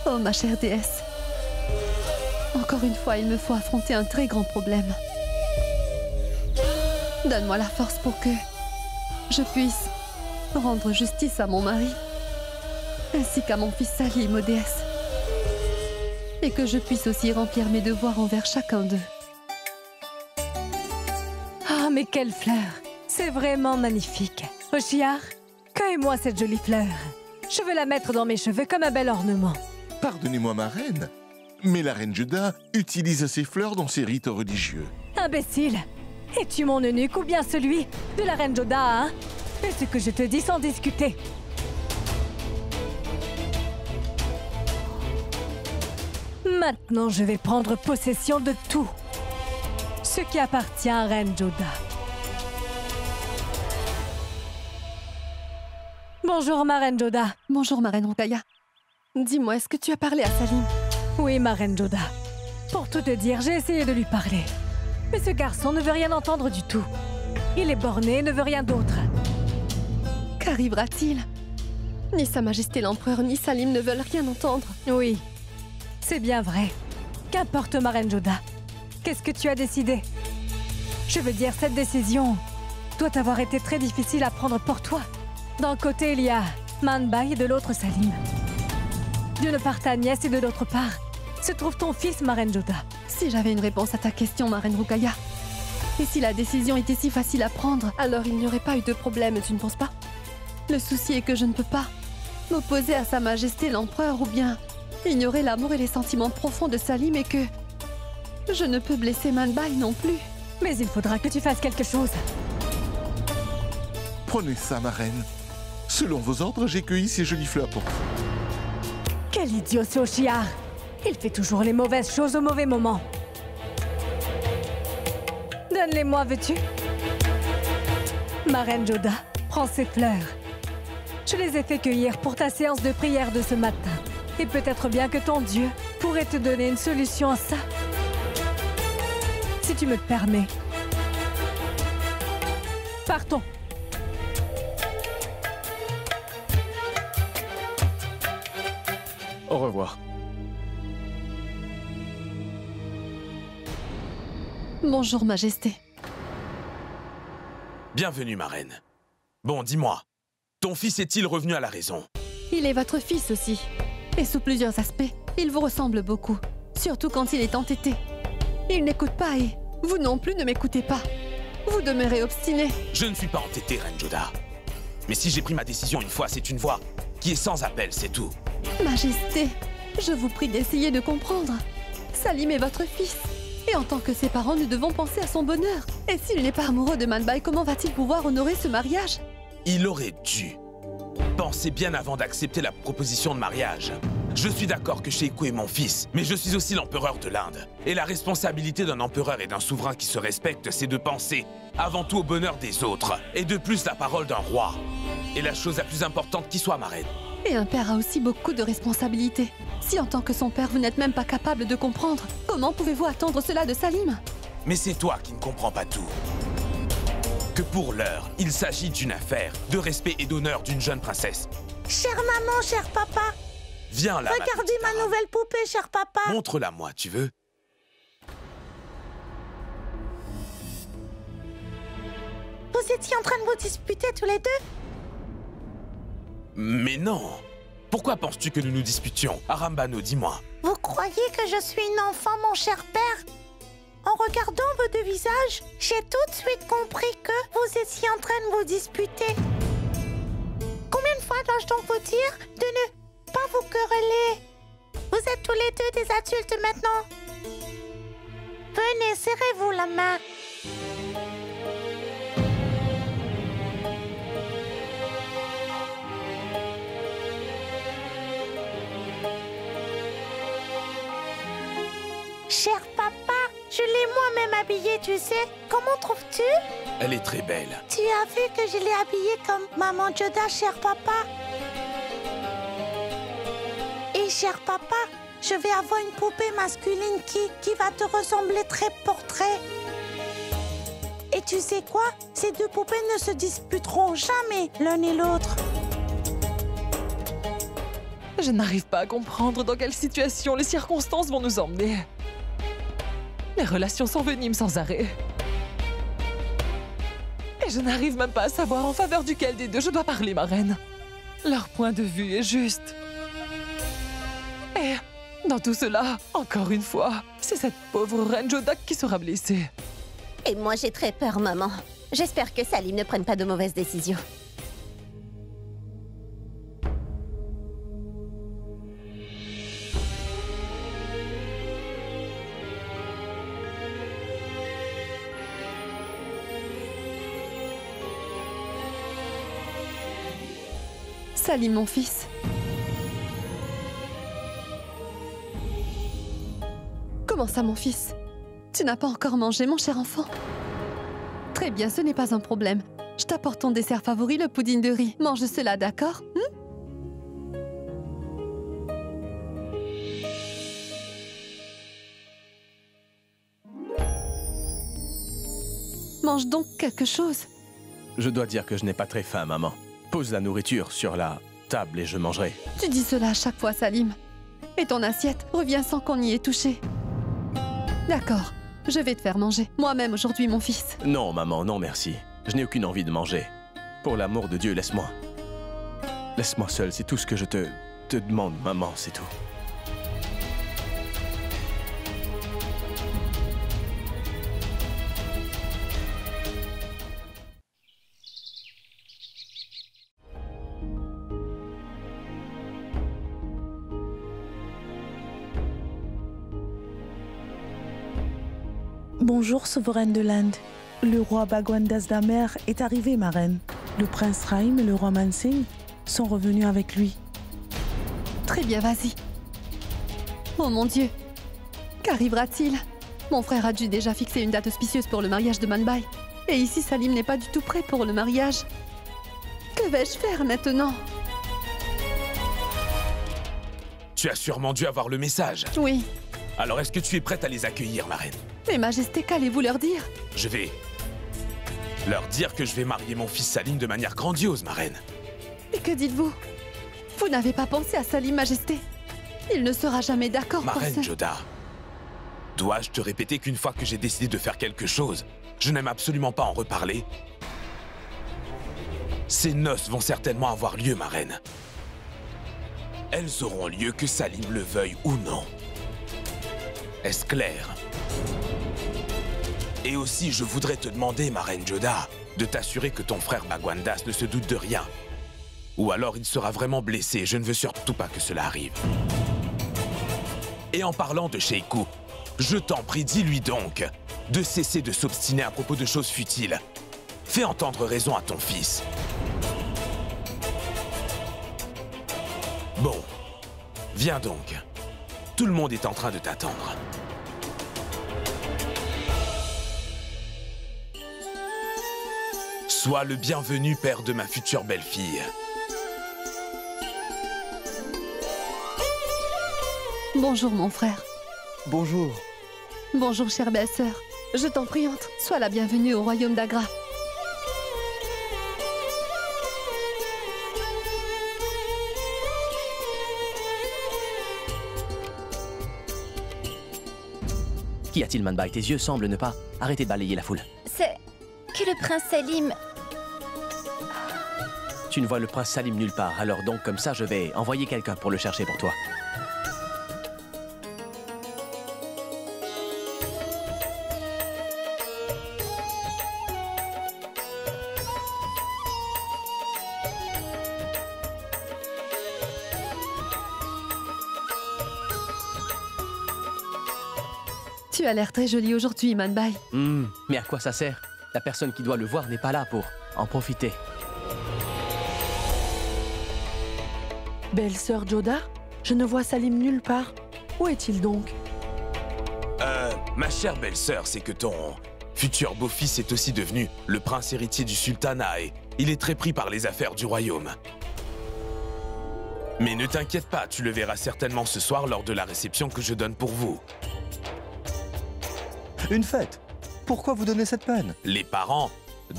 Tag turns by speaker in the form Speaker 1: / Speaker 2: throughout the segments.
Speaker 1: Oh, ma chère déesse. Encore une fois, il me faut affronter un très grand problème. Donne-moi la force pour que je puisse rendre justice à mon mari, ainsi qu'à mon fils Salim, ô déesse. Et que je puisse aussi remplir mes devoirs envers chacun d'eux.
Speaker 2: Ah, mais quelle fleur! C'est vraiment magnifique. Hoshiar, cueille-moi cette jolie fleur. Je veux la mettre dans mes cheveux comme un bel ornement.
Speaker 3: Pardonnez-moi, ma reine, mais la reine Juda utilise ces fleurs dans ses rites religieux.
Speaker 2: Imbécile! Es-tu mon eunuque ou bien celui de la reine Joda, hein? Fais ce que je te dis sans discuter. Maintenant, je vais prendre possession de tout ce qui appartient à reine Joda. Bonjour, ma reine Joda.
Speaker 1: Bonjour, ma reine Rokhaya. Dis-moi, est-ce que tu as parlé à Salim?
Speaker 2: Oui, ma reine Joda. Pour tout te dire, j'ai essayé de lui parler. Mais ce garçon ne veut rien entendre du tout. Il est borné et ne veut rien d'autre.
Speaker 1: Qu'arrivera-t-il? Ni Sa Majesté l'Empereur ni Salim ne veulent rien entendre.
Speaker 2: Oui, c'est bien vrai. Qu'importe, ma reine Joda. Qu'est-ce que tu as décidé? Je veux dire, cette décision doit avoir été très difficile à prendre pour toi. D'un côté, il y a Manbai et de l'autre, Salim. D'une part, ta nièce et de l'autre part, se trouve ton fils, ma reine Joda.
Speaker 1: Si j'avais une réponse à ta question, ma reine Rokhaya, et si la décision était si facile à prendre, alors il n'y aurait pas eu de problème, tu ne penses pas? Le souci est que je ne peux pas m'opposer à Sa Majesté l'Empereur ou bien ignorer l'amour et les sentiments profonds de Salim et que je ne peux blesser Manbai non plus.
Speaker 2: Mais il faudra que tu fasses quelque chose.
Speaker 3: Prenez ça, ma reine. Selon vos ordres, j'ai cueilli ces jolies fleurs pour vous.
Speaker 2: Quel idiot ce Hoshiar! Il fait toujours les mauvaises choses au mauvais moment. Donne-les-moi, veux-tu? Ma reine Joda, prends ces fleurs. Je les ai fait cueillir pour ta séance de prière de ce matin. Et peut-être bien que ton Dieu pourrait te donner une solution à ça. Si tu me le permets. Partons.
Speaker 4: Au revoir.
Speaker 1: Bonjour, Majesté.
Speaker 5: Bienvenue, ma reine. Bon, dis-moi, ton fils est-il revenu à la raison?
Speaker 1: Il est votre fils aussi. Et sous plusieurs aspects, il vous ressemble beaucoup. Surtout quand il est entêté. Il n'écoute pas et vous non plus ne m'écoutez pas. Vous demeurez obstiné.
Speaker 5: Je ne suis pas entêté, reine Joda. Mais si j'ai pris ma décision une fois, c'est une voix qui est sans appel, c'est tout.
Speaker 1: Majesté, je vous prie d'essayer de comprendre. Salim est votre fils. Et en tant que ses parents, nous devons penser à son bonheur. Et s'il n'est pas amoureux de Manbai, comment va-t-il pouvoir honorer ce mariage?
Speaker 5: Il aurait dû penser bien avant d'accepter la proposition de mariage. Je suis d'accord que Sheikou est mon fils, mais je suis aussi l'empereur de l'Inde. Et la responsabilité d'un empereur et d'un souverain qui se respecte, c'est de penser avant tout au bonheur des autres. Et de plus, la parole d'un roi est la chose la plus importante qui soit, ma reine.
Speaker 1: Et un père a aussi beaucoup de responsabilités. Si en tant que son père, vous n'êtes même pas capable de comprendre, comment pouvez-vous attendre cela de Salim?
Speaker 5: Mais c'est toi qui ne comprends pas tout. Que pour l'heure, il s'agit d'une affaire de respect et d'honneur d'une jeune princesse.
Speaker 6: Chère maman, cher papa.
Speaker 5: Viens là.
Speaker 6: Regardez ma nouvelle poupée, cher papa.
Speaker 5: Montre-la moi, tu veux?
Speaker 6: Vous étiez en train de vous disputer tous les deux?
Speaker 5: Mais non. Pourquoi penses-tu que nous nous disputions? Arambano, dis-moi.
Speaker 6: Vous croyez que je suis une enfant, mon cher père? En regardant vos deux visages, j'ai tout de suite compris que vous étiez en train de vous disputer. Combien de fois dois-je donc vous dire de ne pas vous quereller? Vous êtes tous les deux des adultes maintenant. Venez, serrez-vous la main. Cher papa, je l'ai moi-même habillée, tu sais. Comment trouves-tu?
Speaker 5: Elle est très belle.
Speaker 6: Tu as vu que je l'ai habillée comme maman Joda, cher papa. Et cher papa, je vais avoir une poupée masculine qui va te ressembler trait pour trait. tu sais quoi? Ces deux poupées ne se disputeront jamais l'un et l'autre.
Speaker 4: Je n'arrive pas à comprendre dans quelle situation les circonstances vont nous emmener. Les relations s'enveniment sans arrêt. Et je n'arrive même pas à savoir en faveur duquel des deux je dois parler, ma reine. Leur point de vue est juste. Et dans tout cela, encore une fois, c'est cette pauvre reine Jodak qui sera blessée.
Speaker 7: Et moi, j'ai très peur, maman. J'espère que Salim ne prenne pas de mauvaises décisions.
Speaker 1: Salim, mon fils. Comment ça, mon fils? Tu n'as pas encore mangé, mon cher enfant? Très bien, ce n'est pas un problème. Je t'apporte ton dessert favori, le pudding de riz. Mange cela, d'accord? Mange donc quelque chose.
Speaker 8: Je dois dire que je n'ai pas très faim, maman. Pose la nourriture sur la table et je mangerai.
Speaker 1: Tu dis cela à chaque fois, Salim. Et ton assiette revient sans qu'on y ait touché. D'accord, je vais te faire manger. Moi-même aujourd'hui, mon fils.
Speaker 8: Non, maman, non merci. Je n'ai aucune envie de manger. Pour l'amour de Dieu, laisse-moi. Laisse-moi seul, c'est tout ce que je te demande, maman, c'est tout.
Speaker 9: Bonjour, souveraine de l'Inde. Le roi Bhagwan Das d'Amer est arrivé, ma reine. Le prince Rahim et le roi Mansingh sont revenus avec lui.
Speaker 1: Très bien, vas-y. Oh mon Dieu, qu'arrivera-t-il? Mon frère a dû déjà fixer une date auspicieuse pour le mariage de Manbai. Et ici, Salim n'est pas du tout prêt pour le mariage. Que vais-je faire maintenant?
Speaker 5: Tu as sûrement dû avoir le message.
Speaker 1: Oui.
Speaker 5: Alors est-ce que tu es prête à les accueillir, ma reine?
Speaker 1: Mais Majesté, qu'allez-vous leur dire?
Speaker 5: Je vais leur dire que je vais marier mon fils Salim de manière grandiose, ma reine.
Speaker 1: Et que dites-vous? Vous n'avez pas pensé à Salim, Majesté? Il ne sera jamais d'accord
Speaker 5: Ma
Speaker 1: pour
Speaker 5: reine
Speaker 1: ça.
Speaker 5: Joda, dois-je te répéter qu'une fois que j'ai décidé de faire quelque chose, je n'aime absolument pas en reparler? Ces noces vont certainement avoir lieu, ma reine. Elles auront lieu que Salim le veuille ou non. Est-ce clair? Et aussi, je voudrais te demander, ma reine Joda, de t'assurer que ton frère Bhagwan Das ne se doute de rien. Ou alors il sera vraiment blessé, je ne veux surtout pas que cela arrive. Et en parlant de Sheikou, je t'en prie, dis-lui donc de cesser de s'obstiner à propos de choses futiles. Fais entendre raison à ton fils. Bon, viens donc. Tout le monde est en train de t'attendre. Sois le bienvenu, père de ma future belle-fille.
Speaker 1: Bonjour, mon frère.
Speaker 10: Bonjour.
Speaker 1: Bonjour, chère belle-sœur. Je t'en prie, entre. Sois la bienvenue au royaume d'Agra.
Speaker 11: Qu'y a-t-il, Manbai? Tes yeux semblent ne pas arrêter de balayer la foule.
Speaker 7: C'est que le prince Salim...
Speaker 11: Tu ne vois le prince Salim nulle part, alors donc comme ça je vais envoyer quelqu'un pour le chercher pour toi.
Speaker 1: Tu as l'air très jolie aujourd'hui, Manbai.
Speaker 11: Mais à quoi ça sert? La personne qui doit le voir n'est pas là pour en profiter.
Speaker 9: Belle-sœur Joda, je ne vois Salim nulle part. Où est-il donc?
Speaker 5: Ma chère belle-sœur, c'est que ton futur beau-fils est aussi devenu le prince héritier du sultanat et il est très pris par les affaires du royaume. Mais ne t'inquiète pas, tu le verras certainement ce soir lors de la réception que je donne pour vous.
Speaker 10: Une fête? Pourquoi vous donnez cette peine?
Speaker 5: Les parents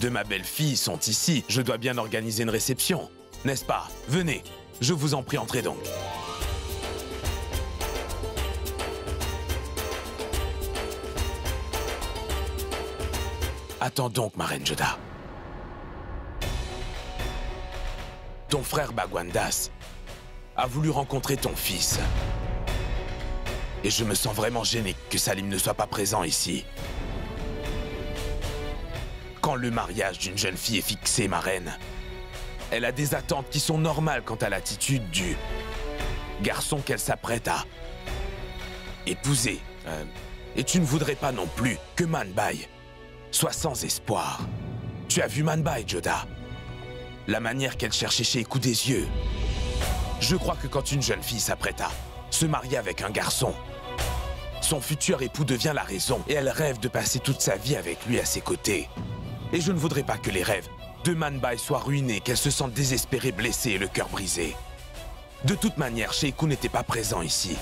Speaker 5: de ma belle-fille sont ici. Je dois bien organiser une réception, n'est-ce pas? Venez, je vous en prie, entrez donc. Attends donc, ma reine Joda. Ton frère Bagwandas a voulu rencontrer ton fils. Et je me sens vraiment gêné que Salim ne soit pas présent ici. Quand le mariage d'une jeune fille est fixé, ma reine, elle a des attentes qui sont normales quant à l'attitude du garçon qu'elle s'apprête à épouser. Et tu ne voudrais pas non plus que Manbai soit sans espoir. Tu as vu Manbai, Joda? La manière qu'elle cherchait chez Eku des yeux. Je crois que quand une jeune fille s'apprête à se marier avec un garçon, son futur époux devient la raison et elle rêve de passer toute sa vie avec lui à ses côtés. Et je ne voudrais pas que les rêves de Manbai soient ruinés, qu'elle se sente désespérée, blessée et le cœur brisé. De toute manière, Sheikou n'était pas présent ici.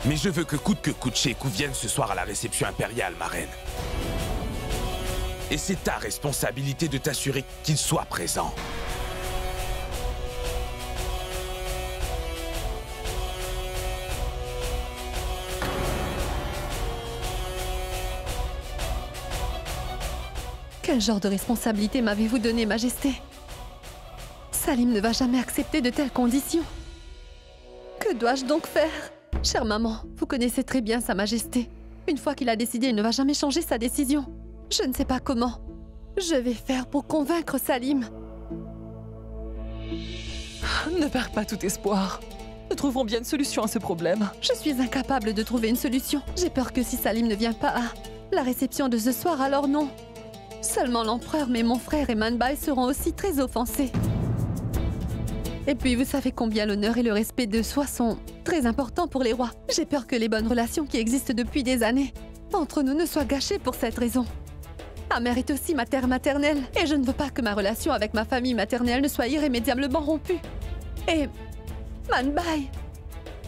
Speaker 5: Mais je veux que coûte Sheikou vienne ce soir à la réception impériale, ma reine. Et c'est ta responsabilité de t'assurer qu'il soit présent.
Speaker 1: Quel genre de responsabilité m'avez-vous donné, Majesté? Salim ne va jamais accepter de telles conditions. Que dois-je donc faire? Chère maman, vous connaissez très bien Sa Majesté. Une fois qu'il a décidé, il ne va jamais changer sa décision. Je ne sais pas comment. Je vais faire pour convaincre Salim.
Speaker 4: Ne perds pas tout espoir. Nous trouverons bien une solution à ce problème.
Speaker 1: Je suis incapable de trouver une solution. J'ai peur que si Salim ne vient pas à la réception de ce soir, alors non. Seulement l'empereur, mais mon frère et Manbai seront aussi très offensés. Et puis vous savez combien l'honneur et le respect de soi sont très importants pour les rois. J'ai peur que les bonnes relations qui existent depuis des années entre nous ne soient gâchées pour cette raison. Ma mère est aussi ma terre maternelle et je ne veux pas que ma relation avec ma famille maternelle ne soit irrémédiablement rompue. Et Manbai,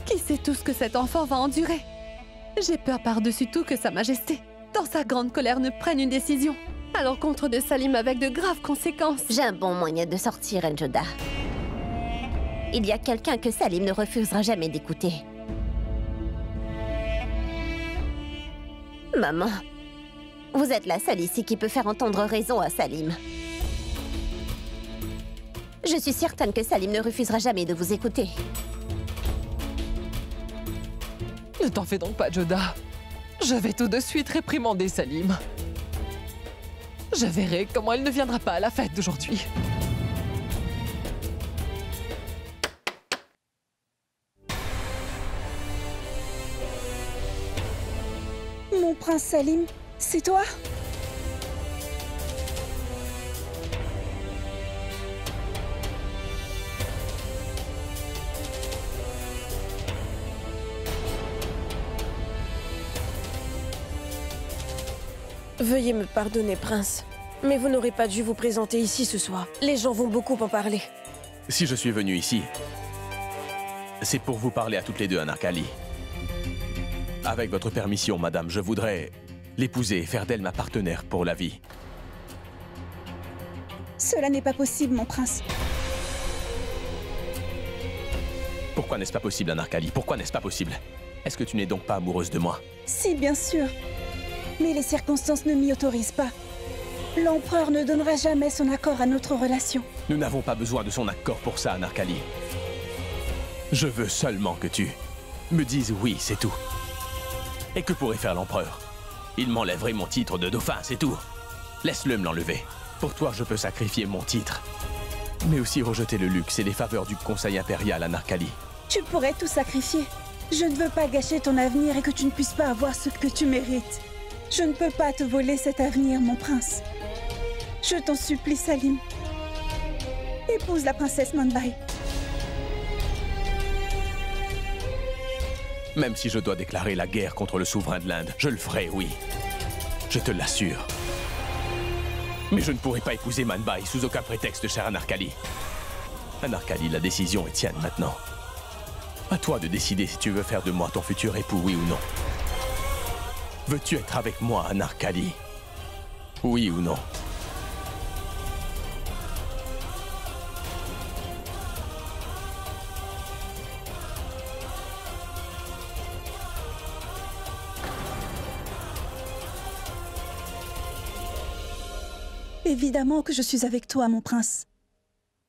Speaker 1: qui sait tout ce que cet enfant va endurer? J'ai peur par-dessus tout que Sa Majesté, dans sa grande colère, ne prenne une décision à l'encontre de Salim avec de graves conséquences.
Speaker 7: J'ai un bon moyen de sortir, Reine Joda. Il y a quelqu'un que Salim ne refusera jamais d'écouter. Maman, vous êtes la seule ici qui peut faire entendre raison à Salim. Je suis certaine que Salim ne refusera jamais de vous écouter.
Speaker 4: Ne t'en fais donc pas, Joda. Je vais tout de suite réprimander Salim. Je verrai comment elle ne viendra pas à la fête d'aujourd'hui.
Speaker 9: Mon prince Salim, c'est toi?
Speaker 12: Veuillez me pardonner, prince. Mais vous n'aurez pas dû vous présenter ici ce soir. Les gens vont beaucoup en parler.
Speaker 8: Si je suis venu ici, c'est pour vous parler à toutes les deux, Anarkali. Avec votre permission, madame, je voudrais l'épouser et faire d'elle ma partenaire pour la vie.
Speaker 9: Cela n'est pas possible, mon prince.
Speaker 8: Pourquoi n'est-ce pas possible, Anarkali? Pourquoi n'est-ce pas possible? Est-ce que tu n'es donc pas amoureuse de moi?
Speaker 9: Si, bien sûr. Mais les circonstances ne m'y autorisent pas. L'empereur ne donnera jamais son accord à notre relation.
Speaker 8: Nous n'avons pas besoin de son accord pour ça, Anarkali. Je veux seulement que tu me dises oui, c'est tout. Et que pourrait faire l'empereur? Il m'enlèverait mon titre de dauphin, c'est tout. Laisse-le me l'enlever. Pour toi, je peux sacrifier mon titre. Mais aussi rejeter le luxe et les faveurs du conseil impérial, Anarkali.
Speaker 9: Tu pourrais tout sacrifier. Je ne veux pas gâcher ton avenir et que tu ne puisses pas avoir ce que tu mérites. Je ne peux pas te voler cet avenir, mon prince. Je t'en supplie, Salim. Épouse la princesse Manbai.
Speaker 8: Même si je dois déclarer la guerre contre le souverain de l'Inde, je le ferai, oui. Je te l'assure. Mais je ne pourrai pas épouser Manbai sous aucun prétexte, cher Anarkali. Anarkali, la décision est tienne maintenant. À toi de décider si tu veux faire de moi ton futur époux, oui ou non. Veux-tu être avec moi, Anarkali? Oui ou non?
Speaker 9: Évidemment que je suis avec toi, mon prince.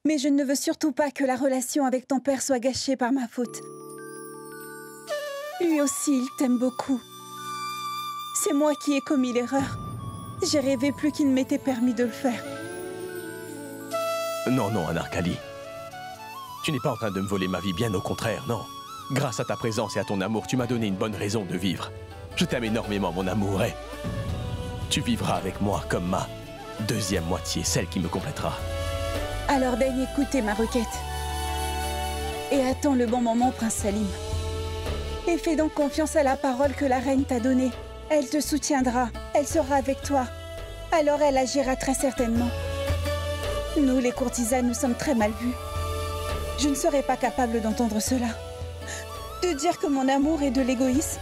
Speaker 9: Mais je ne veux surtout pas que la relation avec ton père soit gâchée par ma faute. Lui aussi, il t'aime beaucoup. C'est moi qui ai commis l'erreur. J'ai rêvé plus qu'il ne m'était permis de le faire.
Speaker 8: Non, non, Anarkali. Tu n'es pas en train de me voler ma vie, bien au contraire, non. Grâce à ta présence et à ton amour, tu m'as donné une bonne raison de vivre. Je t'aime énormément, mon amour, et tu vivras avec moi comme ma deuxième moitié, celle qui me complétera.
Speaker 9: Alors daigne écouter ma requête. Et attends le bon moment, prince Salim. Et fais donc confiance à la parole que la reine t'a donnée. Elle te soutiendra, elle sera avec toi. Alors elle agira très certainement. Nous, les courtisanes, nous sommes très mal vus. Je ne serais pas capable d'entendre cela. De dire que mon amour est de l'égoïsme.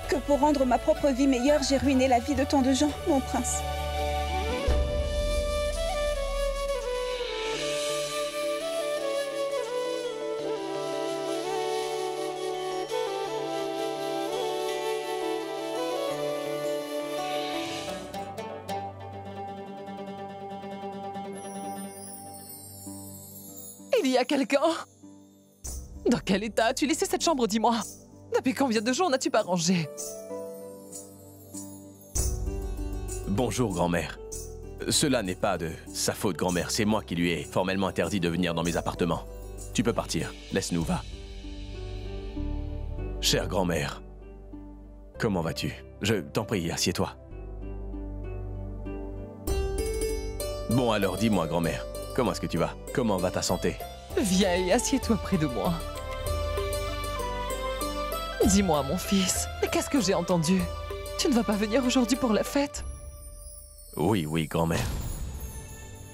Speaker 9: Que pour rendre ma propre vie meilleure, j'ai ruiné la vie de tant de gens, mon prince.
Speaker 4: Il y a quelqu'un? Dans quel état as-tu laissé cette chambre, dis-moi? Depuis combien de jours n'as-tu pas rangé?
Speaker 8: Bonjour, grand-mère. Cela n'est pas de sa faute, grand-mère. C'est moi qui lui ai formellement interdit de venir dans mes appartements. Tu peux partir. Laisse-nous, va. Chère grand-mère, comment vas-tu? Je t'en prie, assieds-toi. Bon alors, dis-moi, grand-mère, comment est-ce que tu vas? Comment va ta santé?
Speaker 4: Viens et assieds-toi près de moi. Dis-moi, mon fils, mais qu'est-ce que j'ai entendu? Tu ne vas pas venir aujourd'hui pour la fête?
Speaker 8: Oui, oui, grand-mère.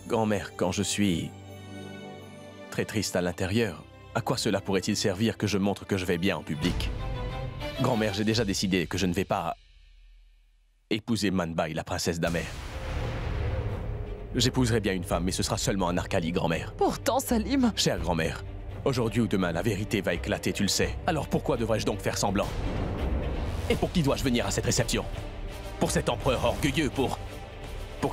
Speaker 8: Grand-mère, quand je suis très triste à l'intérieur, à quoi cela pourrait-il servir que je montre que je vais bien en public? Grand-mère, j'ai déjà décidé que je ne vais pas épouser Manbai, la princesse d'Amer. J'épouserai bien une femme, mais ce sera seulement Anarkali, grand-mère.
Speaker 4: Pourtant, Salim...
Speaker 8: Chère grand-mère, aujourd'hui ou demain, la vérité va éclater, tu le sais. Alors pourquoi devrais-je donc faire semblant? Et pour qui dois-je venir à cette réception? Pour cet empereur orgueilleux, pour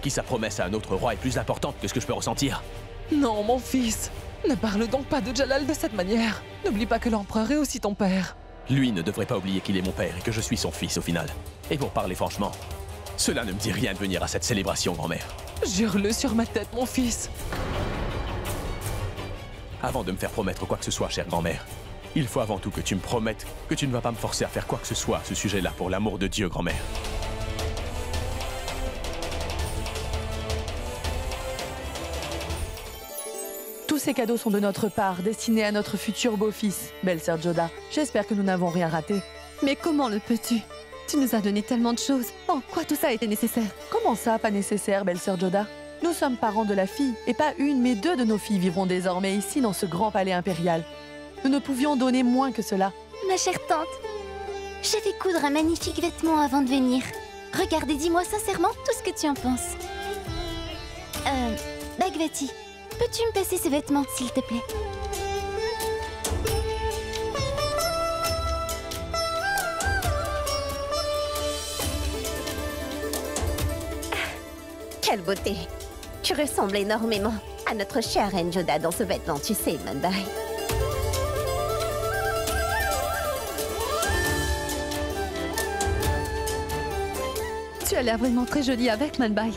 Speaker 8: qui sa promesse à un autre roi est plus importante que ce que je peux ressentir?
Speaker 4: Non, mon fils, ne parle donc pas de Jalal de cette manière. N'oublie pas que l'empereur est aussi ton père.
Speaker 8: Lui ne devrait pas oublier qu'il est mon père et que je suis son fils au final. Et pour parler franchement, cela ne me dit rien de venir à cette célébration, grand-mère.
Speaker 4: Jure-le sur ma tête, mon fils.
Speaker 8: Avant de me faire promettre quoi que ce soit, chère grand-mère, il faut avant tout que tu me promettes que tu ne vas pas me forcer à faire quoi que ce soit à ce sujet-là, pour l'amour de Dieu, grand-mère.
Speaker 10: Tous ces cadeaux sont de notre part, destinés à notre futur beau-fils, belle sœur Joda. J'espère que nous n'avons rien raté.
Speaker 1: Mais comment le peux-tu? Tu nous as donné tellement de choses. En quoi tout ça a été nécessaire?
Speaker 10: Comment ça, pas nécessaire, belle sœur Joda? Nous sommes parents de la fille, et pas une, mais deux de nos filles vivront désormais ici dans ce grand palais impérial. Nous ne pouvions donner moins que cela.
Speaker 13: Ma chère tante, j'ai fait coudre un magnifique vêtement avant de venir. Regarde et dis-moi sincèrement tout ce que tu en penses. Bhagavati, peux-tu me passer ce vêtement, s'il te plaît?
Speaker 7: Quelle beauté! Tu ressembles énormément à notre chère reine Joda dans ce vêtement, tu sais, Manbai.
Speaker 1: Tu as l'air vraiment très jolie avec, Manbai.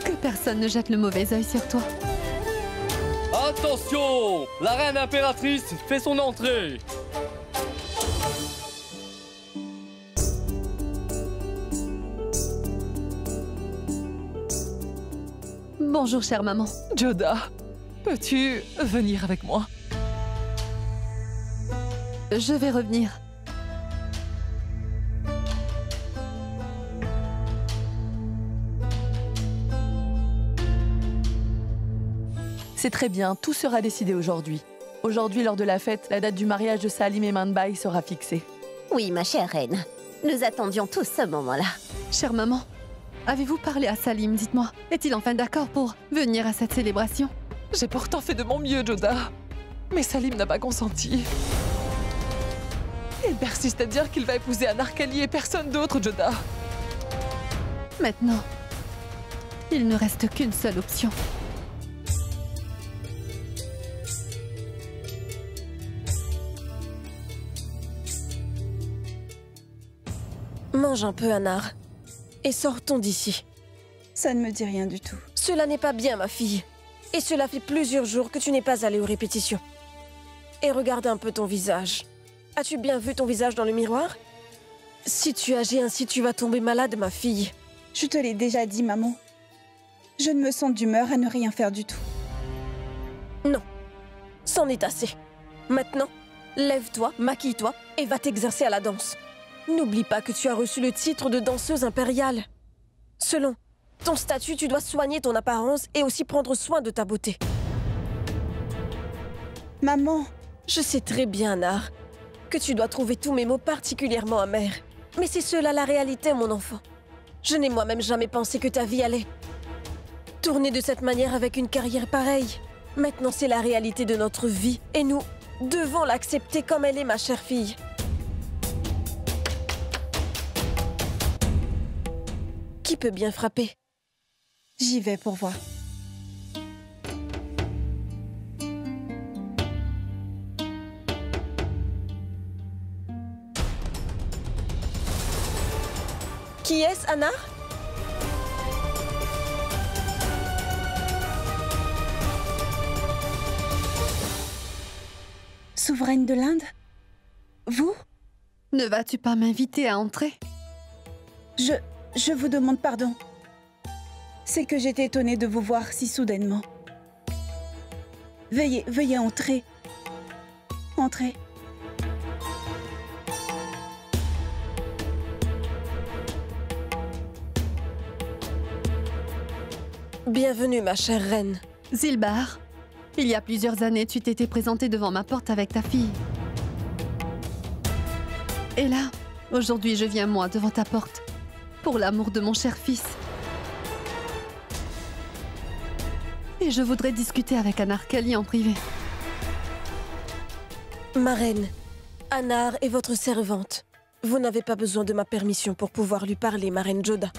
Speaker 1: Que personne ne jette le mauvais œil sur toi.
Speaker 14: Attention! La reine impératrice fait son entrée!
Speaker 1: Bonjour, chère maman.
Speaker 4: Joda, peux-tu venir avec moi?
Speaker 1: Je vais revenir.
Speaker 10: C'est très bien, tout sera décidé aujourd'hui. Aujourd'hui, lors de la fête, la date du mariage de Salim et Manbai sera fixée.
Speaker 7: Oui, ma chère reine. Nous attendions tous ce moment-là.
Speaker 1: Chère maman, avez-vous parlé à Salim, dites-moi? Est-il enfin d'accord pour venir à cette célébration?
Speaker 4: J'ai pourtant fait de mon mieux, Joda. Mais Salim n'a pas consenti. Il persiste à dire qu'il va épouser Anarkali et personne d'autre, Joda.
Speaker 1: Maintenant, il ne reste qu'une seule option.
Speaker 12: Mange un peu, Anar. Et sortons d'ici.
Speaker 9: Ça ne me dit rien du tout.
Speaker 12: Cela n'est pas bien, ma fille. Et cela fait plusieurs jours que tu n'es pas allée aux répétitions. Et regarde un peu ton visage. As-tu bien vu ton visage dans le miroir? Si tu agis ainsi, tu vas tomber malade, ma fille.
Speaker 9: Je te l'ai déjà dit, maman. Je ne me sens d'humeur à ne rien faire du tout.
Speaker 12: Non, c'en est assez. Maintenant, lève-toi, maquille-toi et va t'exercer à la danse. N'oublie pas que tu as reçu le titre de danseuse impériale. Selon ton statut, tu dois soigner ton apparence et aussi prendre soin de ta beauté.
Speaker 9: Maman!
Speaker 12: Je sais très bien, Anar, que tu dois trouver tous mes mots particulièrement amers. Mais c'est cela la réalité, mon enfant. Je n'ai moi-même jamais pensé que ta vie allait tourner de cette manière avec une carrière pareille. Maintenant, c'est la réalité de notre vie et nous devons l'accepter comme elle est, ma chère fille. Qui peut bien frapper?
Speaker 9: J'y vais pour voir.
Speaker 12: Qui est-ce, Anar?
Speaker 9: Souveraine de l'Inde? Vous?
Speaker 1: Ne vas-tu pas m'inviter à entrer?
Speaker 9: Je vous demande pardon. C'est que j'étais étonnée de vous voir si soudainement. Veuillez entrer. Entrez.
Speaker 12: Bienvenue, ma chère reine.
Speaker 1: Zilbar, il y a plusieurs années, tu t'étais présentée devant ma porte avec ta fille. Et là, aujourd'hui, je viens moi devant ta porte, pour l'amour de mon cher fils. Et je voudrais discuter avec Anarkali en privé.
Speaker 12: Ma reine, Anar est votre servante. Vous n'avez pas besoin de ma permission pour pouvoir lui parler, ma reine Joda.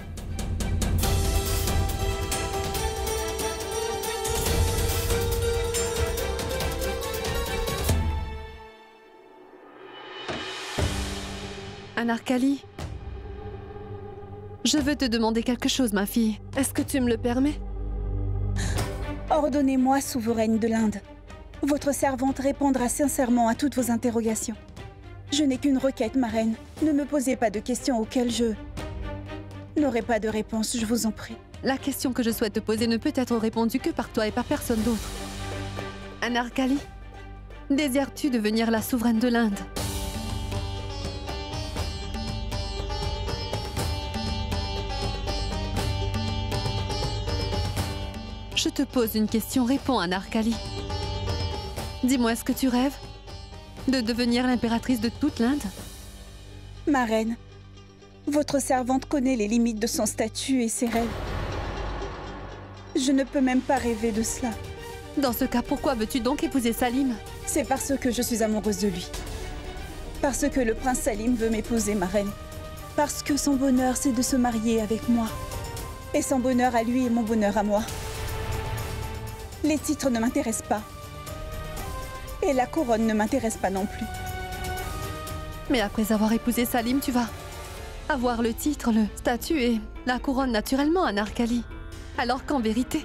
Speaker 1: Anarkali, je veux te demander quelque chose, ma fille. Est-ce que tu me le permets?
Speaker 9: Ordonnez-moi, souveraine de l'Inde. Votre servante répondra sincèrement à toutes vos interrogations. Je n'ai qu'une requête, ma reine. Ne me posez pas de questions auxquelles je n'aurai pas de réponse, je vous en prie.
Speaker 1: La question que je souhaite te poser ne peut être répondue que par toi et par personne d'autre. Anarkali, désires-tu devenir la souveraine de l'Inde? Je te pose une question, réponds, Anarkali. Dis-moi, est-ce que tu rêves de devenir l'impératrice de toute l'Inde?
Speaker 9: Ma reine, votre servante connaît les limites de son statut et ses rêves. Je ne peux même pas rêver de cela.
Speaker 1: Dans ce cas, pourquoi veux-tu donc épouser Salim?
Speaker 9: C'est parce que je suis amoureuse de lui. Parce que le prince Salim veut m'épouser, ma reine. Parce que son bonheur, c'est de se marier avec moi. Et son bonheur à lui est mon bonheur à moi. Les titres ne m'intéressent pas. Et la couronne ne m'intéresse pas non plus.
Speaker 1: Mais après avoir épousé Salim, tu vas avoir le titre, le statut et la couronne naturellement, Anarkali. Alors qu'en vérité,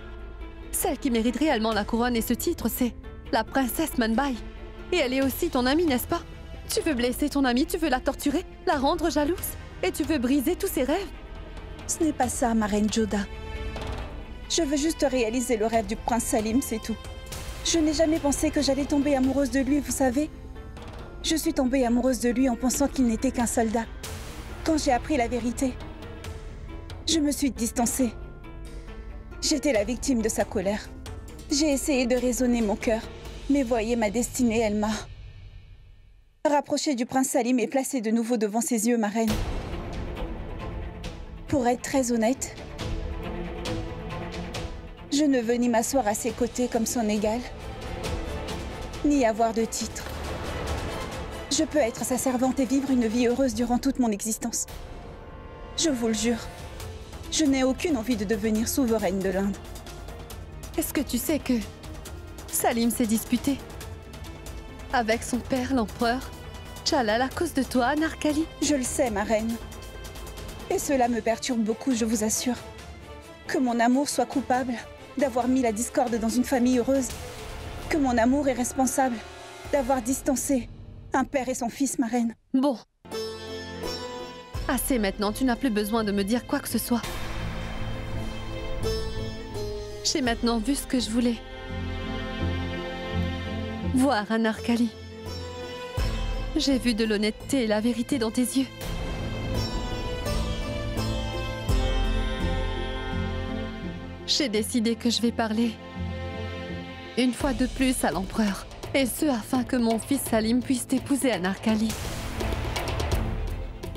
Speaker 1: celle qui mérite réellement la couronne et ce titre, c'est la princesse Manbai. Et elle est aussi ton amie, n'est-ce pas? Tu veux blesser ton amie, tu veux la torturer, la rendre jalouse, et tu veux briser tous ses rêves?
Speaker 9: Ce n'est pas ça, ma reine Joda. Je veux juste réaliser le rêve du prince Salim, c'est tout. Je n'ai jamais pensé que j'allais tomber amoureuse de lui, vous savez. Je suis tombée amoureuse de lui en pensant qu'il n'était qu'un soldat. Quand j'ai appris la vérité, je me suis distancée. J'étais la victime de sa colère. J'ai essayé de raisonner mon cœur, mais voyez, ma destinée, elle m'a rapprochée du prince Salim et placée de nouveau devant ses yeux, ma reine. Pour être très honnête, je ne veux ni m'asseoir à ses côtés comme son égal, ni avoir de titre. Je peux être sa servante et vivre une vie heureuse durant toute mon existence. Je vous le jure, je n'ai aucune envie de devenir souveraine de l'Inde.
Speaker 1: Est-ce que tu sais que Salim s'est disputé avec son père, l'empereur Jalal, à cause de toi, Anarkali?
Speaker 9: Je le sais, ma reine. Et cela me perturbe beaucoup, je vous assure. Que mon amour soit coupable d'avoir mis la discorde dans une famille heureuse. Que mon amour est responsable d'avoir distancé un père et son fils, ma reine.
Speaker 1: Bon. Assez maintenant, tu n'as plus besoin de me dire quoi que ce soit. J'ai maintenant vu ce que je voulais. Voir, Anarkali. J'ai vu de l'honnêteté et la vérité dans tes yeux. J'ai décidé que je vais parler une fois de plus à l'empereur. Et ce, afin que mon fils Salim puisse épouser Anarkali.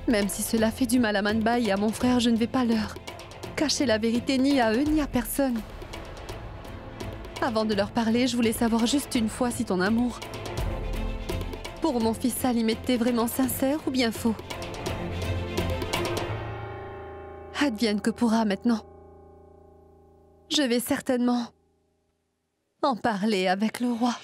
Speaker 1: Même si cela fait du mal à Manbai et à mon frère, je ne vais pas leur cacher la vérité ni à eux ni à personne. Avant de leur parler, je voulais savoir juste une fois si ton amour pour mon fils Salim était vraiment sincère ou bien faux. Advienne que pourra maintenant. Je vais certainement en parler avec le roi.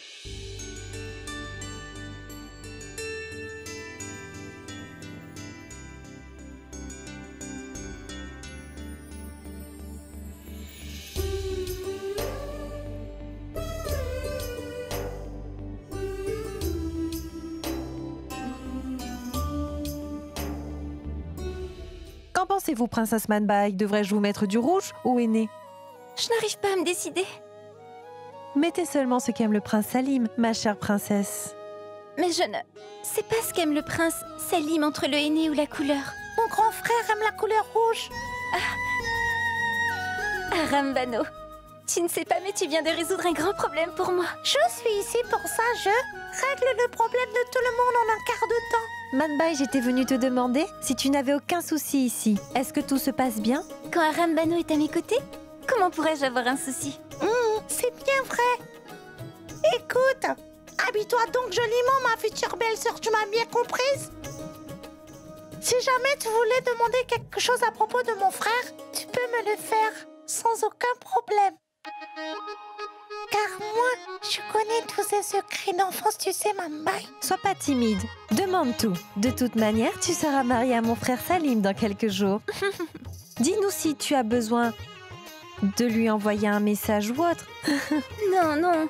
Speaker 2: Qu'en pensez-vous, princesse Manbai? Devrais-je vous mettre du rouge ou henné?
Speaker 13: Je n'arrive pas à me décider.
Speaker 2: Mettez seulement ce qu'aime le prince Salim, ma chère princesse.
Speaker 13: Mais je ne sais pas ce qu'aime le prince Salim entre le henné ou la couleur.
Speaker 6: Mon grand frère aime la couleur rouge.
Speaker 13: Arambano, tu ne sais pas, mais tu viens de résoudre un grand problème pour moi.
Speaker 6: Je suis ici pour ça, je règle le problème de tout le monde en un quart de temps.
Speaker 2: Manbai, j'étais venue te demander si tu n'avais aucun souci ici. Est-ce que tout se passe bien?
Speaker 13: Quand Arambano est à mes côtés, comment pourrais-je avoir un souci?
Speaker 6: C'est bien vrai. Écoute, habille-toi donc joliment, ma future belle-sœur, tu m'as bien comprise? Si jamais tu voulais demander quelque chose à propos de mon frère, tu peux me le faire sans aucun problème. Car moi, je connais tous ces secrets d'enfance, tu sais, Manbai.
Speaker 2: Sois pas timide, demande tout. De toute manière, tu seras mariée à mon frère Salim dans quelques jours. Dis-nous si tu as besoin de lui envoyer un message ou autre.
Speaker 13: Non, non.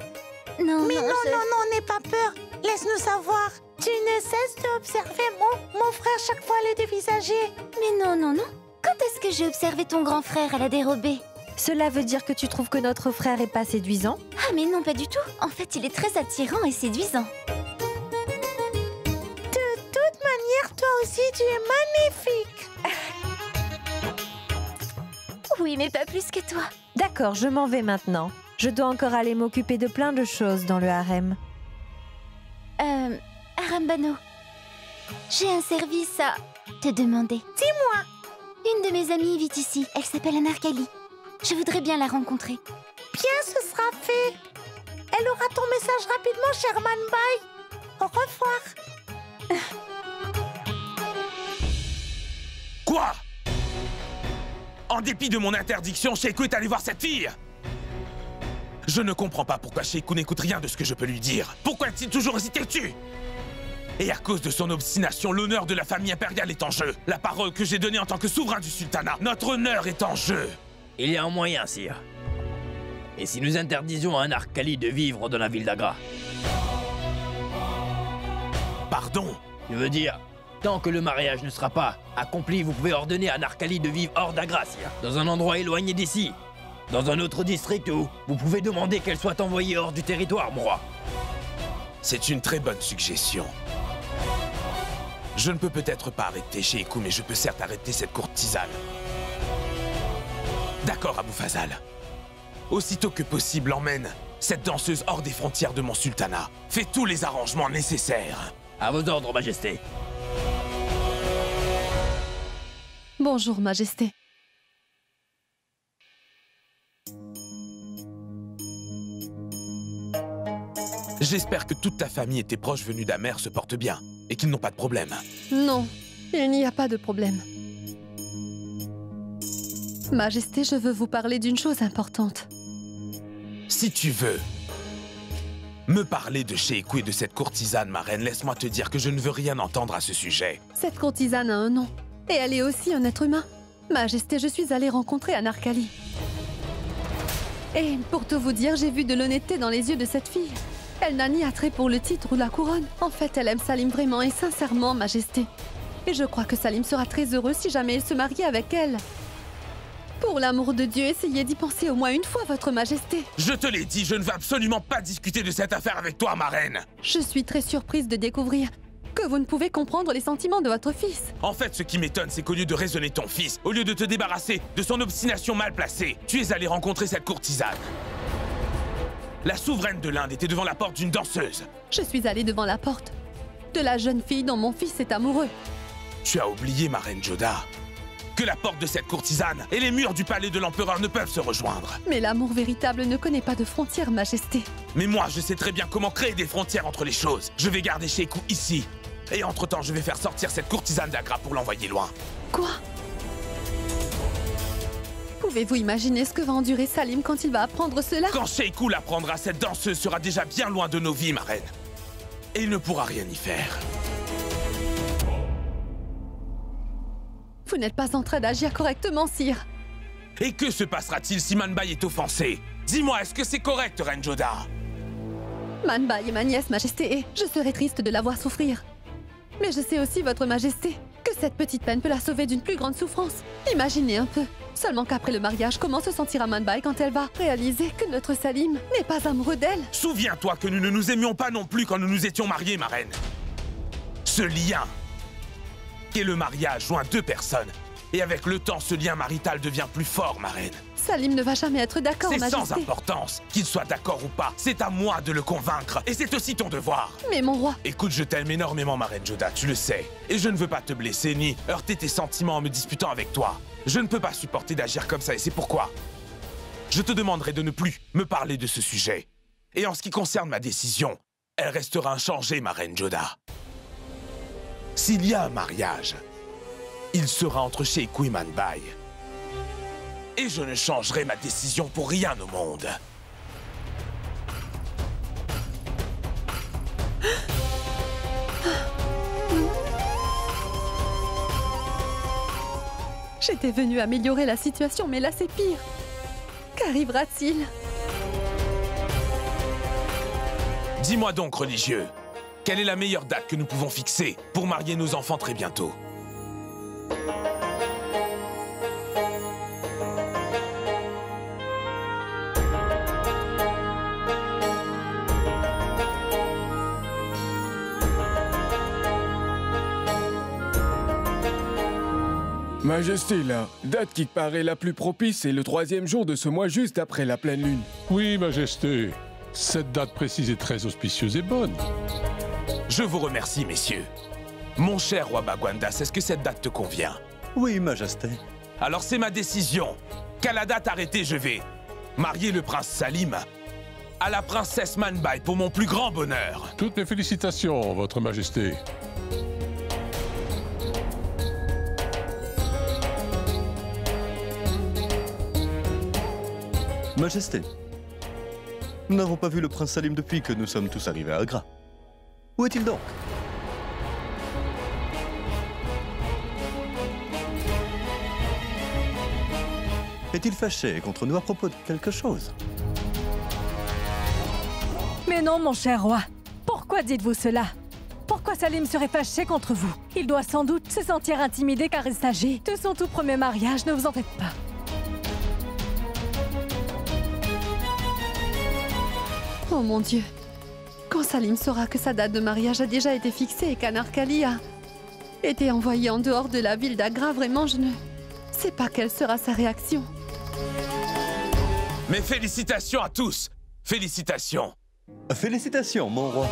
Speaker 13: Non,
Speaker 6: mais non, n'aie pas peur. Laisse-nous savoir. Tu ne cesses d'observer mon frère chaque fois le dévisager.
Speaker 13: Mais non. Quand est-ce que j'ai observé ton grand frère à la dérobée?
Speaker 2: Cela veut dire que tu trouves que notre frère est pas séduisant?
Speaker 13: Ah mais non, pas du tout. En fait, il est très attirant et séduisant.
Speaker 6: De toute manière, toi aussi, tu es magnifique.
Speaker 13: Oui, mais pas plus que toi.
Speaker 2: D'accord, je m'en vais maintenant. Je dois encore aller m'occuper de plein de choses dans le harem.
Speaker 13: Arambano, j'ai un service à te demander.
Speaker 6: Dis-moi.
Speaker 13: Une de mes amies vit ici. Elle s'appelle Anarkali. Je voudrais bien la rencontrer.
Speaker 6: Bien, ce sera fait. Elle aura ton message rapidement, cher Manbai. Au revoir.
Speaker 5: Quoi? En dépit de mon interdiction, Sheikou est allé voir cette fille. Je ne comprends pas pourquoi Sheikou n'écoute rien de ce que je peux lui dire. Pourquoi est-il toujours hésité dessus? Et à cause de son obstination, l'honneur de la famille impériale est en jeu. La parole que j'ai donnée en tant que souverain du sultanat, notre honneur est en jeu.
Speaker 15: Il y a un moyen, sire. Et si nous interdisions à Anarkali de vivre dans la ville d'Agra?
Speaker 5: Pardon?
Speaker 15: Je veux dire, tant que le mariage ne sera pas accompli, vous pouvez ordonner à Anarkali de vivre hors d'Agra, sire. Dans un endroit éloigné d'ici. Dans un autre district où vous pouvez demander qu'elle soit envoyée hors du territoire, mon roi.
Speaker 5: C'est une très bonne suggestion. Je ne peux peut-être pas arrêter Sheikou, mais je peux certes arrêter cette courtisane. D'accord, Abou Fazal. aussitôt que possible, emmène cette danseuse hors des frontières de mon sultanat. Fais tous les arrangements nécessaires.
Speaker 15: À vos ordres, Majesté.
Speaker 1: Bonjour, Majesté.
Speaker 5: J'espère que toute ta famille et tes proches venus d'Amer se portent bien et qu'ils n'ont pas de problème.
Speaker 1: Non, il n'y a pas de problème. Majesté, je veux vous parler d'une chose importante.
Speaker 5: Si tu veux me parler de Sheikou et de cette courtisane, ma reine, laisse-moi te dire que je ne veux rien entendre à ce sujet.
Speaker 1: Cette courtisane a un nom, et elle est aussi un être humain. Majesté, je suis allée rencontrer Anarkali. Et pour tout vous dire, j'ai vu de l'honnêteté dans les yeux de cette fille. Elle n'a ni attrait pour le titre ou la couronne. En fait, elle aime Salim vraiment et sincèrement, Majesté. Et je crois que Salim sera très heureux si jamais il se mariait avec elle. Pour l'amour de Dieu, essayez d'y penser au moins une fois, votre Majesté.
Speaker 5: Je te l'ai dit, je ne veux absolument pas discuter de cette affaire avec toi, ma reine.
Speaker 1: Je suis très surprise de découvrir que vous ne pouvez comprendre les sentiments de votre fils.
Speaker 5: En fait, ce qui m'étonne, c'est qu'au lieu de raisonner ton fils, au lieu de te débarrasser de son obstination mal placée, tu es allé rencontrer cette courtisane. La souveraine de l'Inde était devant la porte d'une danseuse.
Speaker 1: Je suis allée devant la porte de la jeune fille dont mon fils est amoureux.
Speaker 5: Tu as oublié, ma reine Joda, que la porte de cette courtisane et les murs du palais de l'empereur ne peuvent se rejoindre.
Speaker 1: Mais l'amour véritable ne connaît pas de frontières, Majesté.
Speaker 5: Mais moi, je sais très bien comment créer des frontières entre les choses. Je vais garder Sheikou ici. Et entre-temps, je vais faire sortir cette courtisane d'Agra pour l'envoyer loin.
Speaker 1: Quoi? Pouvez-vous imaginer ce que va endurer Salim quand il va apprendre cela?
Speaker 5: Quand Sheikou l'apprendra, cette danseuse sera déjà bien loin de nos vies, ma reine. Et il ne pourra rien y faire.
Speaker 1: Vous n'êtes pas en train d'agir correctement, sire.
Speaker 5: Et que se passera-t-il si Manbai est offensé? Dis-moi, est-ce que c'est correct, Reine Joda?
Speaker 1: Manbai est ma nièce, Majesté, et je serais triste de la voir souffrir. Mais je sais aussi, votre Majesté, que cette petite peine peut la sauver d'une plus grande souffrance. Imaginez un peu. Seulement qu'après le mariage, comment se sentira Manbai quand elle va réaliser que notre Salim n'est pas amoureux d'elle?
Speaker 5: Souviens-toi que nous ne nous aimions pas non plus quand nous nous étions mariés, ma reine. Ce lien qu'est le mariage joint deux personnes. Et avec le temps, ce lien marital devient plus fort, ma reine.
Speaker 1: Salim ne va jamais être d'accord, Majesté.
Speaker 5: C'est sans importance. Qu'il soit d'accord ou pas, c'est à moi de le convaincre. Et c'est aussi ton devoir.
Speaker 1: Mais mon roi...
Speaker 5: Écoute, je t'aime énormément, ma reine Joda, tu le sais. Et je ne veux pas te blesser ni heurter tes sentiments en me disputant avec toi. Je ne peux pas supporter d'agir comme ça et c'est pourquoi je te demanderai de ne plus me parler de ce sujet. Et en ce qui concerne ma décision, elle restera inchangée, ma reine Joda. S'il y a un mariage, il sera entre Sheikou et Manbai. Et je ne changerai ma décision pour rien au monde.
Speaker 1: J'étais venue améliorer la situation, mais là c'est pire. Qu'arrivera-t-il?
Speaker 5: Dis-moi donc, religieux, quelle est la meilleure date que nous pouvons fixer pour marier nos enfants très bientôt?
Speaker 16: Majesté, la date qui paraît la plus propice est le 3e jour de ce mois, juste après la pleine lune.
Speaker 17: Oui, Majesté. Cette date précise est très auspicieuse et bonne.
Speaker 5: Je vous remercie, messieurs. Mon cher roi Bagwandas, est-ce que cette date te convient?
Speaker 18: Oui, Majesté.
Speaker 5: Alors c'est ma décision. Qu'à la date arrêtée, je vais marier le prince Salim à la princesse Manbai pour mon plus grand bonheur.
Speaker 17: Toutes mes félicitations, votre Majesté.
Speaker 18: Majesté, nous n'avons pas vu le prince Salim depuis que nous sommes tous arrivés à Agra. Où est-il donc? Est-il fâché contre nous à propos de quelque chose?
Speaker 2: Mais non, mon cher roi. Pourquoi dites-vous cela? Pourquoi Salim serait fâché contre vous? Il doit sans doute se sentir intimidé car il s'agit de son tout premier mariage, ne vous en faites pas.
Speaker 1: Oh mon Dieu. Quand Salim saura que sa date de mariage a déjà été fixée et qu'Anarkali a été envoyé en dehors de la ville d'Agra, vraiment, je ne sais pas quelle sera sa réaction.
Speaker 5: Mes félicitations à tous! Félicitations!
Speaker 18: Félicitations, mon roi.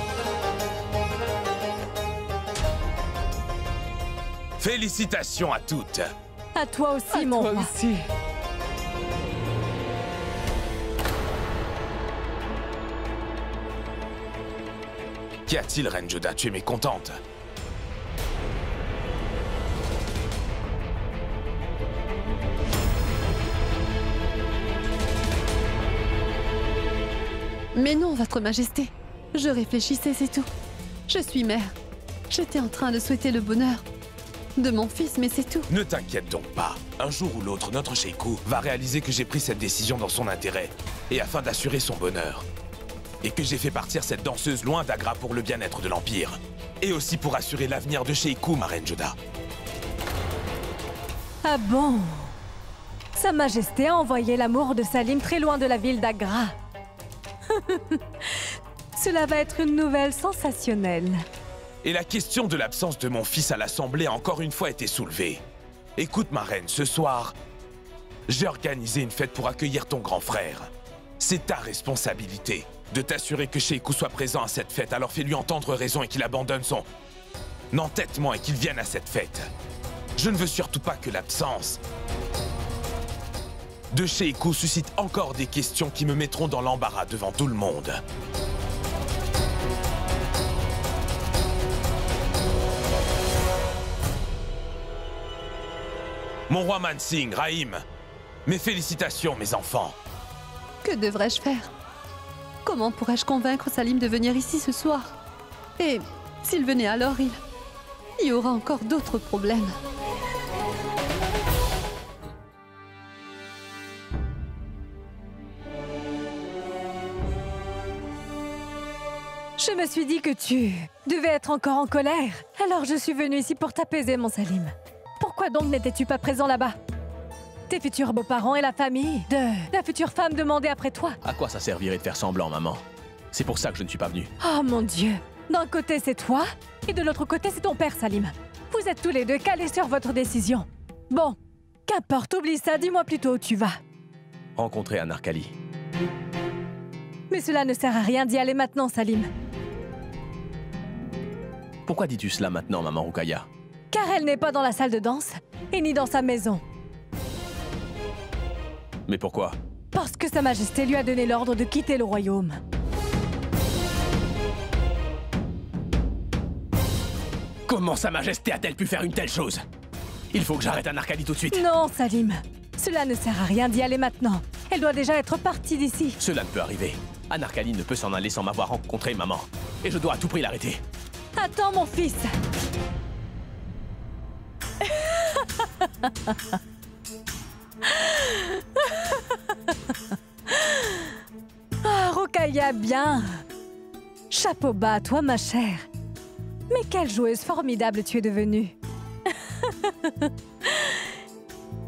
Speaker 5: Félicitations à toutes!
Speaker 2: À toi aussi, mon roi.
Speaker 4: Aussi.
Speaker 5: Qu'y a-t-il, Reine Joda? Tu es mécontente?
Speaker 1: Mais non, Votre Majesté. Je réfléchissais, c'est tout. Je suis mère. J'étais en train de souhaiter le bonheur de mon fils, mais c'est tout.
Speaker 5: Ne t'inquiète donc pas. Un jour ou l'autre, notre Sheikou va réaliser que j'ai pris cette décision dans son intérêt et afin d'assurer son bonheur. Et que j'ai fait partir cette danseuse loin d'Agra pour le bien-être de l'Empire. Et aussi pour assurer l'avenir de Sheikou, ma Reine Joda.
Speaker 2: Ah bon? Sa Majesté a envoyé l'amour de Salim très loin de la ville d'Agra. Cela va être une nouvelle sensationnelle.
Speaker 5: Et la question de l'absence de mon fils à l'Assemblée a encore une fois été soulevée. Écoute, ma reine, ce soir, j'ai organisé une fête pour accueillir ton grand frère. C'est ta responsabilité de t'assurer que Sheikou soit présent à cette fête, alors fais-lui entendre raison et qu'il abandonne son entêtement et qu'il vienne à cette fête. Je ne veux surtout pas que l'absence de Sheikou suscite encore des questions qui me mettront dans l'embarras devant tout le monde. Mon roi Mansingh, Rahim, mes félicitations, mes enfants.
Speaker 1: Que devrais-je faire? Comment pourrais-je convaincre Salim de venir ici ce soir? Et s'il venait alors, il y aura encore d'autres problèmes.
Speaker 2: Je me suis dit que tu devais être encore en colère. Alors je suis venue ici pour t'apaiser, mon Salim. Pourquoi donc n'étais-tu pas présent là-bas? Tes futurs beaux-parents et la famille de la future femme demandaient après toi.
Speaker 8: À quoi ça servirait de faire semblant, maman? C'est pour ça que je ne suis pas venu.
Speaker 2: Oh mon Dieu! D'un côté c'est toi, et de l'autre côté c'est ton père, Salim. Vous êtes tous les deux calés sur votre décision. Bon, qu'importe, oublie ça, dis-moi plutôt où tu vas.
Speaker 8: Rencontrer Anarkali.
Speaker 2: Mais cela ne sert à rien d'y aller maintenant, Salim.
Speaker 8: Pourquoi dis-tu cela maintenant, maman Roukaya?
Speaker 2: Car elle n'est pas dans la salle de danse, et ni dans sa maison.
Speaker 8: Mais pourquoi?
Speaker 2: Parce que Sa Majesté lui a donné l'ordre de quitter le royaume.
Speaker 8: Comment Sa Majesté a-t-elle pu faire une telle chose? Il faut que j'arrête Anarkali tout de suite.
Speaker 2: Non, Salim. Cela ne sert à rien d'y aller maintenant. Elle doit déjà être partie d'ici.
Speaker 8: Cela ne peut arriver. Anarkali ne peut s'en aller sans m'avoir rencontré, maman. Et je dois à tout prix l'arrêter.
Speaker 2: Attends, mon fils. Ah, Rokhaya, bien. Chapeau bas à toi, ma chère. Mais quelle joueuse formidable tu es devenue.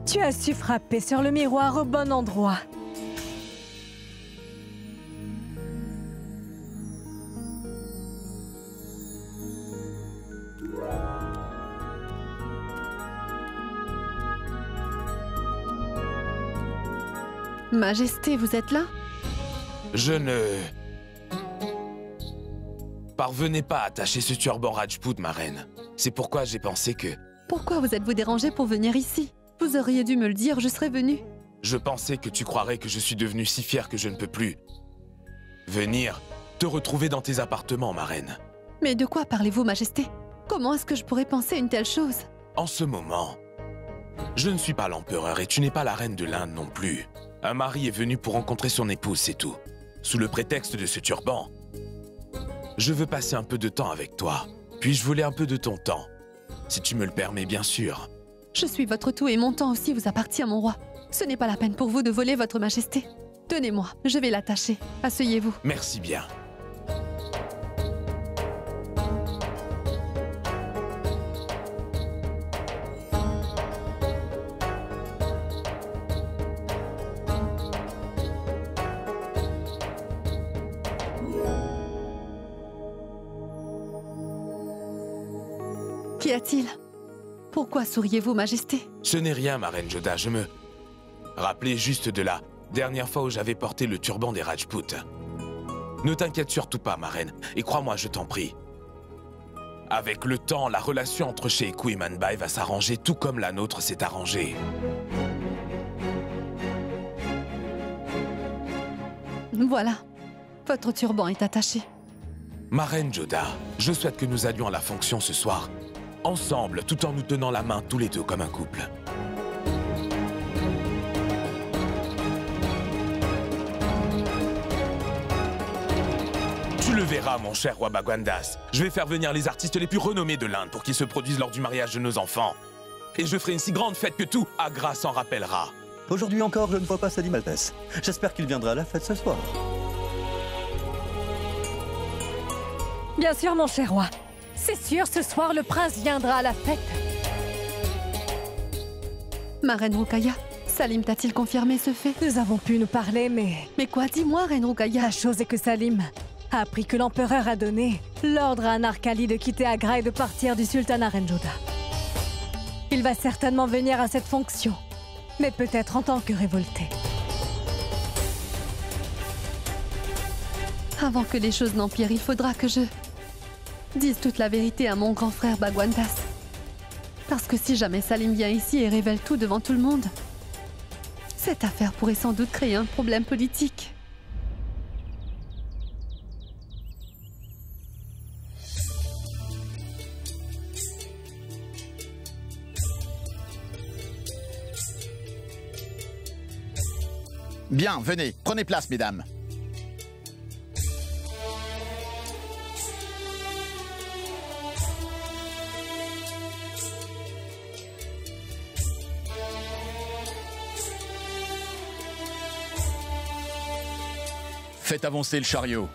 Speaker 2: Tu as su frapper sur le miroir au bon endroit.
Speaker 1: Majesté, vous êtes là?
Speaker 5: Je ne parvenais pas à attacher ce turban Rajput, ma reine. C'est pourquoi j'ai pensé que...
Speaker 1: Pourquoi vous êtes-vous dérangé pour venir ici? Vous auriez dû me le dire, je serais venue.
Speaker 5: Je pensais que tu croirais que je suis devenu si fier que je ne peux plus venir te retrouver dans tes appartements, ma reine.
Speaker 1: Mais de quoi parlez-vous, Majesté? Comment est-ce que je pourrais penser une telle chose?
Speaker 5: En ce moment, je ne suis pas l'empereur et tu n'es pas la reine de l'Inde non plus. Un mari est venu pour rencontrer son épouse, c'est tout. Sous le prétexte de ce turban, je veux passer un peu de temps avec toi. Puis-je voler un peu de ton temps? Si tu me le permets, bien sûr.
Speaker 1: Je suis votre tout et mon temps aussi vous appartient, mon roi. Ce n'est pas la peine pour vous de voler votre majesté. Tenez-moi, je vais l'attacher. Asseyez-vous.
Speaker 5: Merci bien.
Speaker 1: Qu'y a-t-il? Pourquoi souriez-vous, Majesté?
Speaker 5: Ce n'est rien, ma reine Joda, je me rappelais juste de la Dernière fois où j'avais porté le turban des Rajputs. Ne t'inquiète surtout pas, ma reine, et crois-moi, je t'en prie. Avec le temps, la relation entre Sheikou et Manbai va s'arranger tout comme la nôtre s'est arrangée.
Speaker 1: Voilà, votre turban est attaché.
Speaker 5: Ma reine Joda, je souhaite que nous allions à la fonction ce soir, ensemble, tout en nous tenant la main tous les deux comme un couple. Tu le verras, mon cher roi Bagwandas. Je vais faire venir les artistes les plus renommés de l'Inde pour qu'ils se produisent lors du mariage de nos enfants. Et je ferai une si grande fête que tout Agra s'en rappellera.
Speaker 18: Aujourd'hui encore, je ne vois pas Salim Altesse. J'espère qu'il viendra à la fête ce soir.
Speaker 2: Bien sûr, mon cher roi. C'est sûr, ce soir, le prince viendra à la fête.
Speaker 1: Ma reine Rukaya, Salim t'a-t-il confirmé ce fait?
Speaker 2: Nous avons pu nous parler, mais...
Speaker 1: Mais quoi? Dis-moi, reine Rukaya.
Speaker 2: La chose est que Salim a appris que l'empereur a donné l'ordre à Anarkali de quitter Agra et de partir du sultanat Renjoda. Il va certainement venir à cette fonction, mais peut-être en tant que révolté.
Speaker 1: Avant que les choses n'empirent, il faudra que je dise toute la vérité à mon grand frère Bagwandas. Parce que si jamais Salim vient ici et révèle tout devant tout le monde, cette affaire pourrait sans doute créer un problème politique.
Speaker 19: Bien, venez, prenez place, mesdames. Faites avancer le chariot.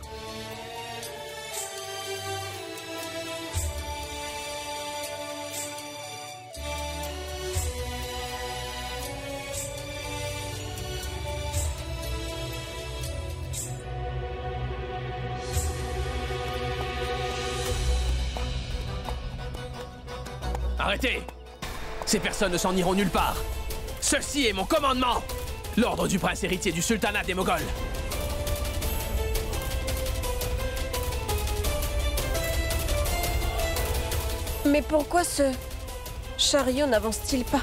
Speaker 8: Arrêtez! Ces personnes ne s'en iront nulle part. Ceci est mon commandement! L'ordre du prince héritier du sultanat des Moghols.
Speaker 12: Mais pourquoi ce chariot n'avance-t-il pas?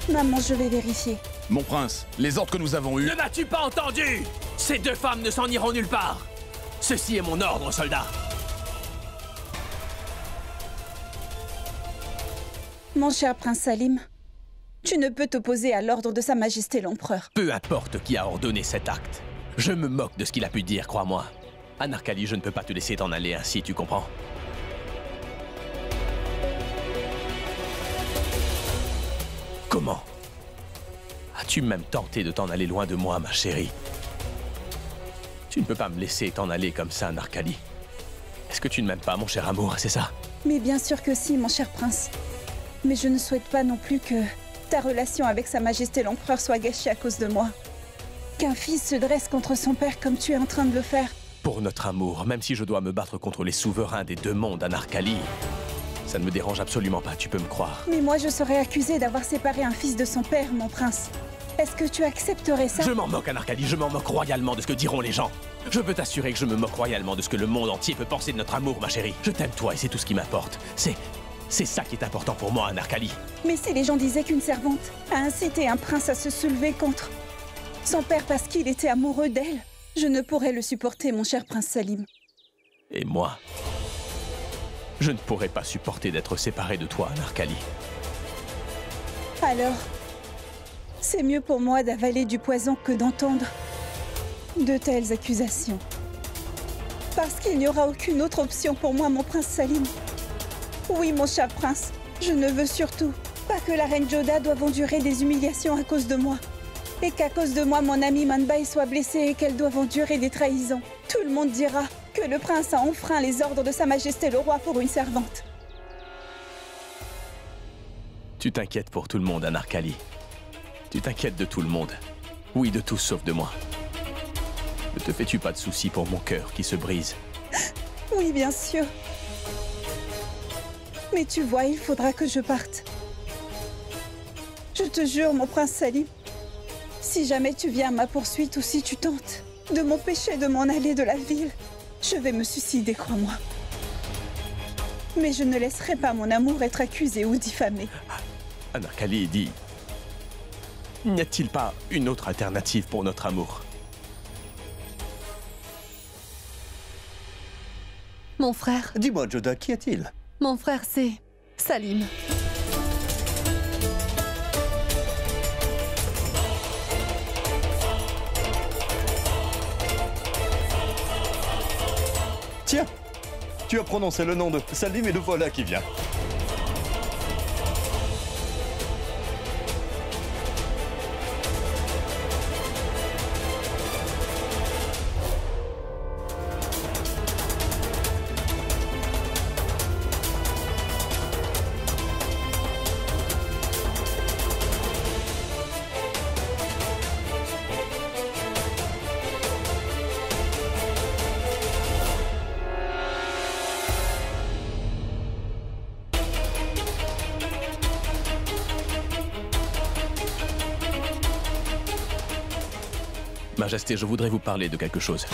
Speaker 9: Maman, je vais vérifier.
Speaker 19: Mon prince, les ordres que nous avons eus...
Speaker 8: Ne m'as-tu pas entendu? Ces deux femmes ne s'en iront nulle part. Ceci est mon ordre, soldat.
Speaker 9: Mon cher prince Salim, tu ne peux t'opposer à l'ordre de Sa Majesté l'Empereur.
Speaker 8: Peu importe qui a ordonné cet acte. Je me moque de ce qu'il a pu dire, crois-moi. Anarkali, je ne peux pas te laisser t'en aller ainsi, tu comprends? Comment? As-tu même tenté de t'en aller loin de moi, ma chérie? Tu ne peux pas me laisser t'en aller comme ça, Anarkali. Est-ce que tu ne m'aimes pas, mon cher amour, c'est ça?
Speaker 9: Mais bien sûr que si, mon cher prince. Mais je ne souhaite pas non plus que ta relation avec Sa Majesté l'Empereur soit gâchée à cause de moi. Qu'un fils se dresse contre son père comme tu es en train de le faire.
Speaker 8: Pour notre amour, même si je dois me battre contre les souverains des deux mondes, Anarkali, ça ne me dérange absolument pas, tu peux me croire.
Speaker 9: Mais moi, je serais accusée d'avoir séparé un fils de son père, mon prince. Est-ce que tu accepterais ça?
Speaker 8: Je m'en moque, Anarkali, je m'en moque royalement de ce que diront les gens. Je peux t'assurer que je me moque royalement de ce que le monde entier peut penser de notre amour, ma chérie. Je t'aime toi et c'est tout ce qui m'importe. C'est ça qui est important pour moi, Anarkali.
Speaker 9: Mais si les gens disaient qu'une servante a incité un prince à se soulever contre son père parce qu'il était amoureux d'elle, je ne pourrais le supporter, mon cher prince Salim.
Speaker 8: Et moi, je ne pourrais pas supporter d'être séparé de toi, Anarkali.
Speaker 9: Alors, c'est mieux pour moi d'avaler du poison que d'entendre de telles accusations. Parce qu'il n'y aura aucune autre option pour moi, mon prince Salim. Oui, mon cher prince, je ne veux surtout pas que la reine Joda doive endurer des humiliations à cause de moi. Et qu'à cause de moi, mon amie Manbai soit blessée et qu'elle doive endurer des trahisons. Tout le monde dira que le prince a enfreint les ordres de Sa Majesté le roi pour une servante.
Speaker 8: Tu t'inquiètes pour tout le monde, Anarkali. Tu t'inquiètes de tout le monde. Oui, de tous sauf de moi. Ne te fais-tu pas de soucis pour mon cœur qui se brise?
Speaker 9: Oui, bien sûr. Mais tu vois, il faudra que je parte. Je te jure, mon prince Salim, Si jamais tu viens à ma poursuite ou si tu tentes de m'empêcher de m'en aller de la ville, je vais me suicider, crois-moi. Mais je ne laisserai pas mon amour être accusé ou diffamé.
Speaker 8: Anarkali dit... N'y a-t-il pas une autre alternative pour notre amour?
Speaker 1: Mon frère.
Speaker 18: Dis-moi, Joda, qui est-il?
Speaker 1: Mon frère, c'est Salim.
Speaker 18: Tiens, tu as prononcé le nom de Salim et le voilà qui vient.
Speaker 8: Majesté, je voudrais vous parler de quelque chose.